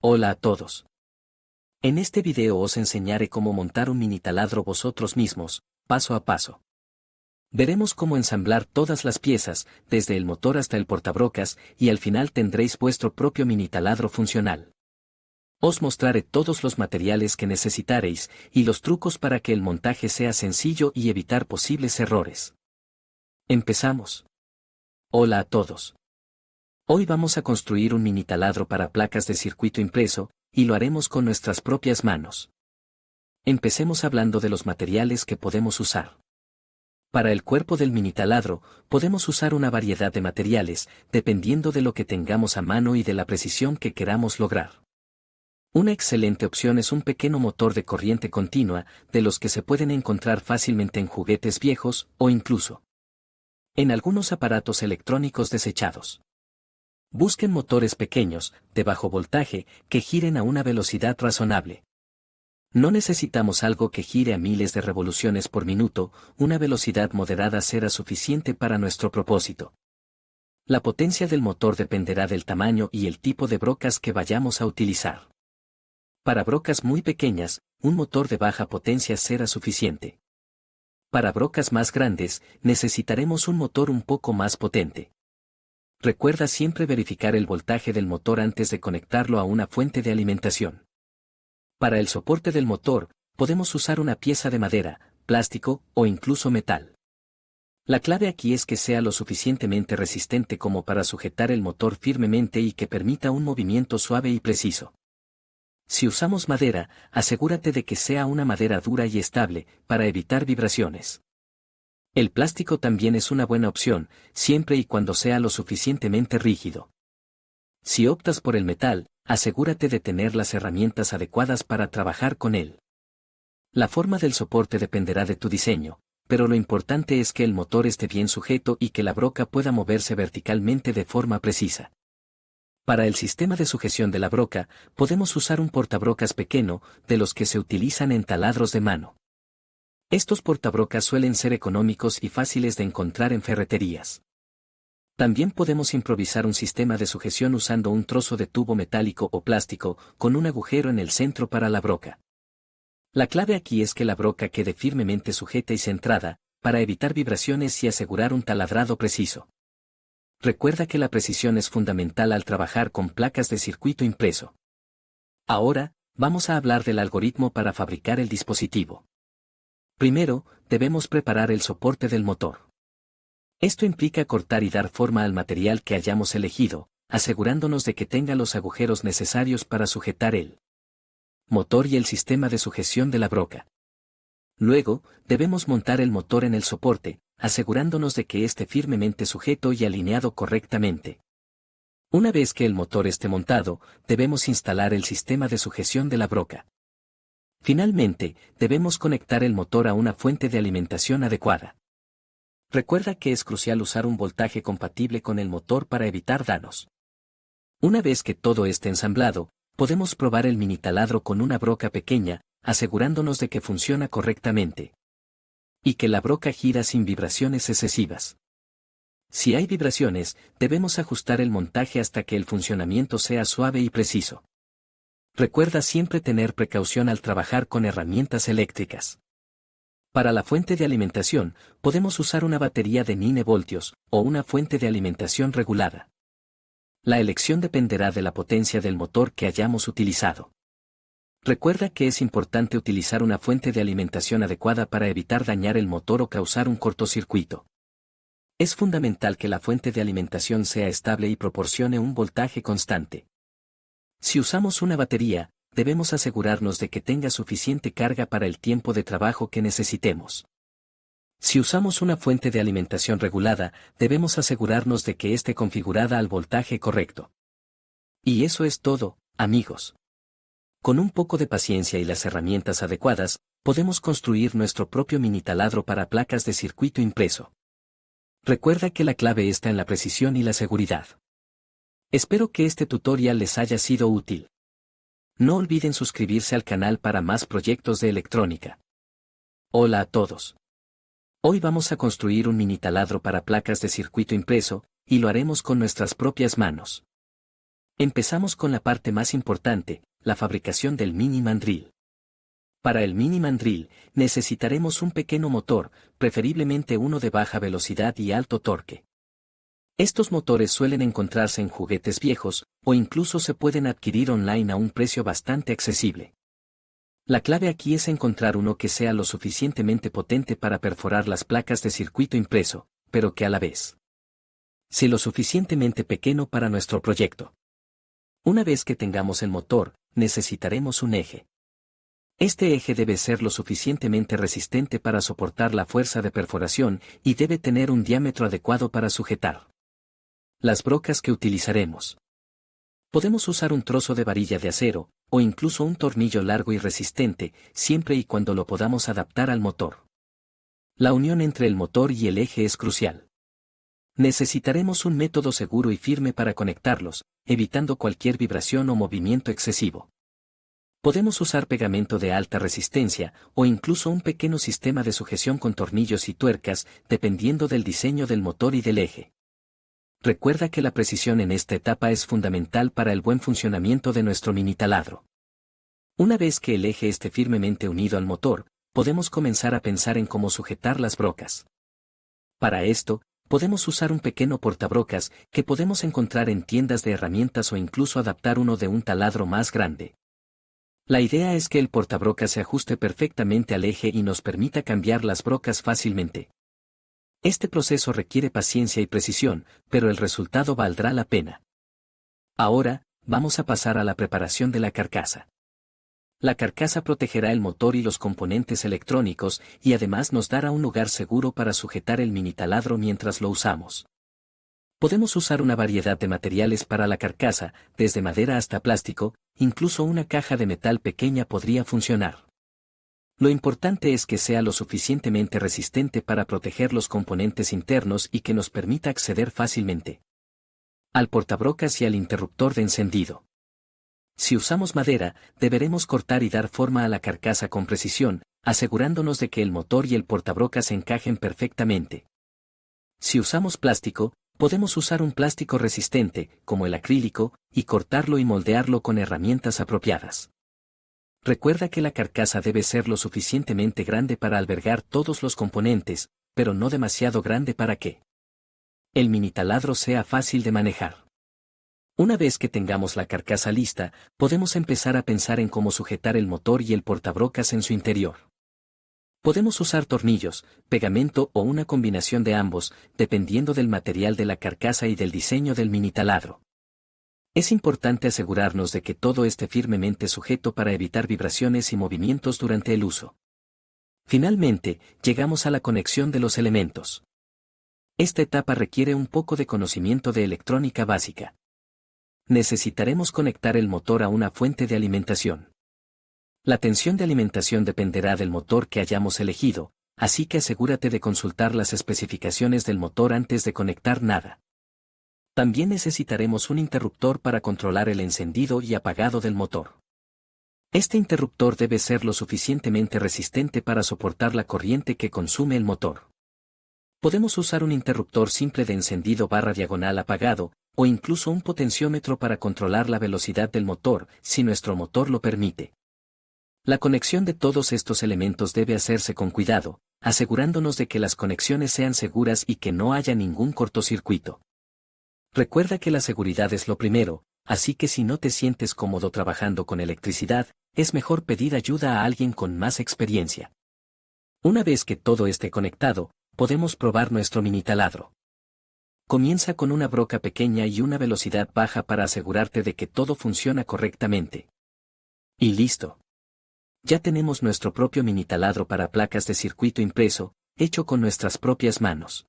Hola a todos. En este video os enseñaré cómo montar un mini taladro vosotros mismos, paso a paso. Veremos cómo ensamblar todas las piezas, desde el motor hasta el portabrocas, y al final tendréis vuestro propio mini taladro funcional. Os mostraré todos los materiales que necesitaréis, y los trucos para que el montaje sea sencillo y evitar posibles errores. Empezamos. Hola a todos. Hoy vamos a construir un mini taladro para placas de circuito impreso, y lo haremos con nuestras propias manos. Empecemos hablando de los materiales que podemos usar. Para el cuerpo del mini taladro, podemos usar una variedad de materiales, dependiendo de lo que tengamos a mano y de la precisión que queramos lograr. Una excelente opción es un pequeño motor de corriente continua, de los que se pueden encontrar fácilmente en juguetes viejos, o incluso en algunos aparatos electrónicos desechados. Busquen motores pequeños, de bajo voltaje, que giren a una velocidad razonable. No necesitamos algo que gire a miles de revoluciones por minuto, una velocidad moderada será suficiente para nuestro propósito. La potencia del motor dependerá del tamaño y el tipo de brocas que vayamos a utilizar. Para brocas muy pequeñas, un motor de baja potencia será suficiente. Para brocas más grandes, necesitaremos un motor un poco más potente. Recuerda siempre verificar el voltaje del motor antes de conectarlo a una fuente de alimentación. Para el soporte del motor, podemos usar una pieza de madera, plástico o incluso metal. La clave aquí es que sea lo suficientemente resistente como para sujetar el motor firmemente y que permita un movimiento suave y preciso. Si usamos madera, asegúrate de que sea una madera dura y estable, para evitar vibraciones. El plástico también es una buena opción, siempre y cuando sea lo suficientemente rígido. Si optas por el metal, asegúrate de tener las herramientas adecuadas para trabajar con él. La forma del soporte dependerá de tu diseño, pero lo importante es que el motor esté bien sujeto y que la broca pueda moverse verticalmente de forma precisa. Para el sistema de sujeción de la broca, podemos usar un portabrocas pequeño, de los que se utilizan en taladros de mano. Estos portabrocas suelen ser económicos y fáciles de encontrar en ferreterías. También podemos improvisar un sistema de sujeción usando un trozo de tubo metálico o plástico, con un agujero en el centro para la broca. La clave aquí es que la broca quede firmemente sujeta y centrada, para evitar vibraciones y asegurar un taladrado preciso. Recuerda que la precisión es fundamental al trabajar con placas de circuito impreso. Ahora, vamos a hablar del algoritmo para fabricar el dispositivo. Primero, debemos preparar el soporte del motor. Esto implica cortar y dar forma al material que hayamos elegido, asegurándonos de que tenga los agujeros necesarios para sujetar el motor y el sistema de sujeción de la broca. Luego, debemos montar el motor en el soporte, asegurándonos de que esté firmemente sujeto y alineado correctamente. Una vez que el motor esté montado, debemos instalar el sistema de sujeción de la broca. Finalmente, debemos conectar el motor a una fuente de alimentación adecuada. Recuerda que es crucial usar un voltaje compatible con el motor para evitar daños. Una vez que todo esté ensamblado, podemos probar el mini taladro con una broca pequeña, asegurándonos de que funciona correctamente. Y que la broca gira sin vibraciones excesivas. Si hay vibraciones, debemos ajustar el montaje hasta que el funcionamiento sea suave y preciso. Recuerda siempre tener precaución al trabajar con herramientas eléctricas. Para la fuente de alimentación, podemos usar una batería de 9 voltios, o una fuente de alimentación regulada. La elección dependerá de la potencia del motor que hayamos utilizado. Recuerda que es importante utilizar una fuente de alimentación adecuada para evitar dañar el motor o causar un cortocircuito. Es fundamental que la fuente de alimentación sea estable y proporcione un voltaje constante. Si usamos una batería, debemos asegurarnos de que tenga suficiente carga para el tiempo de trabajo que necesitemos. Si usamos una fuente de alimentación regulada, debemos asegurarnos de que esté configurada al voltaje correcto. Y eso es todo, amigos. Con un poco de paciencia y las herramientas adecuadas, podemos construir nuestro propio mini taladro para placas de circuito impreso. Recuerda que la clave está en la precisión y la seguridad. Espero que este tutorial les haya sido útil. No olviden suscribirse al canal para más proyectos de electrónica. Hola a todos. Hoy vamos a construir un mini taladro para placas de circuito impreso, y lo haremos con nuestras propias manos. Empezamos con la parte más importante, la fabricación del mini mandril. Para el mini mandril, necesitaremos un pequeño motor, preferiblemente uno de baja velocidad y alto torque. Estos motores suelen encontrarse en juguetes viejos, o incluso se pueden adquirir online a un precio bastante accesible. La clave aquí es encontrar uno que sea lo suficientemente potente para perforar las placas de circuito impreso, pero que a la vez sea lo suficientemente pequeño para nuestro proyecto. Una vez que tengamos el motor, necesitaremos un eje. Este eje debe ser lo suficientemente resistente para soportar la fuerza de perforación y debe tener un diámetro adecuado para sujetar las brocas que utilizaremos. Podemos usar un trozo de varilla de acero, o incluso un tornillo largo y resistente, siempre y cuando lo podamos adaptar al motor. La unión entre el motor y el eje es crucial. Necesitaremos un método seguro y firme para conectarlos, evitando cualquier vibración o movimiento excesivo. Podemos usar pegamento de alta resistencia, o incluso un pequeño sistema de sujeción con tornillos y tuercas, dependiendo del diseño del motor y del eje. Recuerda que la precisión en esta etapa es fundamental para el buen funcionamiento de nuestro mini taladro. Una vez que el eje esté firmemente unido al motor, podemos comenzar a pensar en cómo sujetar las brocas. Para esto, podemos usar un pequeño portabrocas que podemos encontrar en tiendas de herramientas o incluso adaptar uno de un taladro más grande. La idea es que el portabrocas se ajuste perfectamente al eje y nos permita cambiar las brocas fácilmente. Este proceso requiere paciencia y precisión, pero el resultado valdrá la pena. Ahora, vamos a pasar a la preparación de la carcasa. La carcasa protegerá el motor y los componentes electrónicos y además nos dará un lugar seguro para sujetar el mini taladro mientras lo usamos. Podemos usar una variedad de materiales para la carcasa, desde madera hasta plástico, incluso una caja de metal pequeña podría funcionar. Lo importante es que sea lo suficientemente resistente para proteger los componentes internos y que nos permita acceder fácilmente al portabrocas y al interruptor de encendido. Si usamos madera, deberemos cortar y dar forma a la carcasa con precisión, asegurándonos de que el motor y el portabrocas encajen perfectamente. Si usamos plástico, podemos usar un plástico resistente, como el acrílico, y cortarlo y moldearlo con herramientas apropiadas. Recuerda que la carcasa debe ser lo suficientemente grande para albergar todos los componentes, pero no demasiado grande para que el mini taladro sea fácil de manejar. Una vez que tengamos la carcasa lista, podemos empezar a pensar en cómo sujetar el motor y el portabrocas en su interior. Podemos usar tornillos, pegamento o una combinación de ambos, dependiendo del material de la carcasa y del diseño del mini taladro. Es importante asegurarnos de que todo esté firmemente sujeto para evitar vibraciones y movimientos durante el uso. Finalmente, llegamos a la conexión de los elementos. Esta etapa requiere un poco de conocimiento de electrónica básica. Necesitaremos conectar el motor a una fuente de alimentación. La tensión de alimentación dependerá del motor que hayamos elegido, así que asegúrate de consultar las especificaciones del motor antes de conectar nada. También necesitaremos un interruptor para controlar el encendido y apagado del motor. Este interruptor debe ser lo suficientemente resistente para soportar la corriente que consume el motor. Podemos usar un interruptor simple de encendido / diagonal apagado, o incluso un potenciómetro para controlar la velocidad del motor, si nuestro motor lo permite. La conexión de todos estos elementos debe hacerse con cuidado, asegurándonos de que las conexiones sean seguras y que no haya ningún cortocircuito. Recuerda que la seguridad es lo primero, así que si no te sientes cómodo trabajando con electricidad, es mejor pedir ayuda a alguien con más experiencia. Una vez que todo esté conectado, podemos probar nuestro mini taladro. Comienza con una broca pequeña y una velocidad baja para asegurarte de que todo funciona correctamente. Y listo. Ya tenemos nuestro propio mini taladro para placas de circuito impreso, hecho con nuestras propias manos.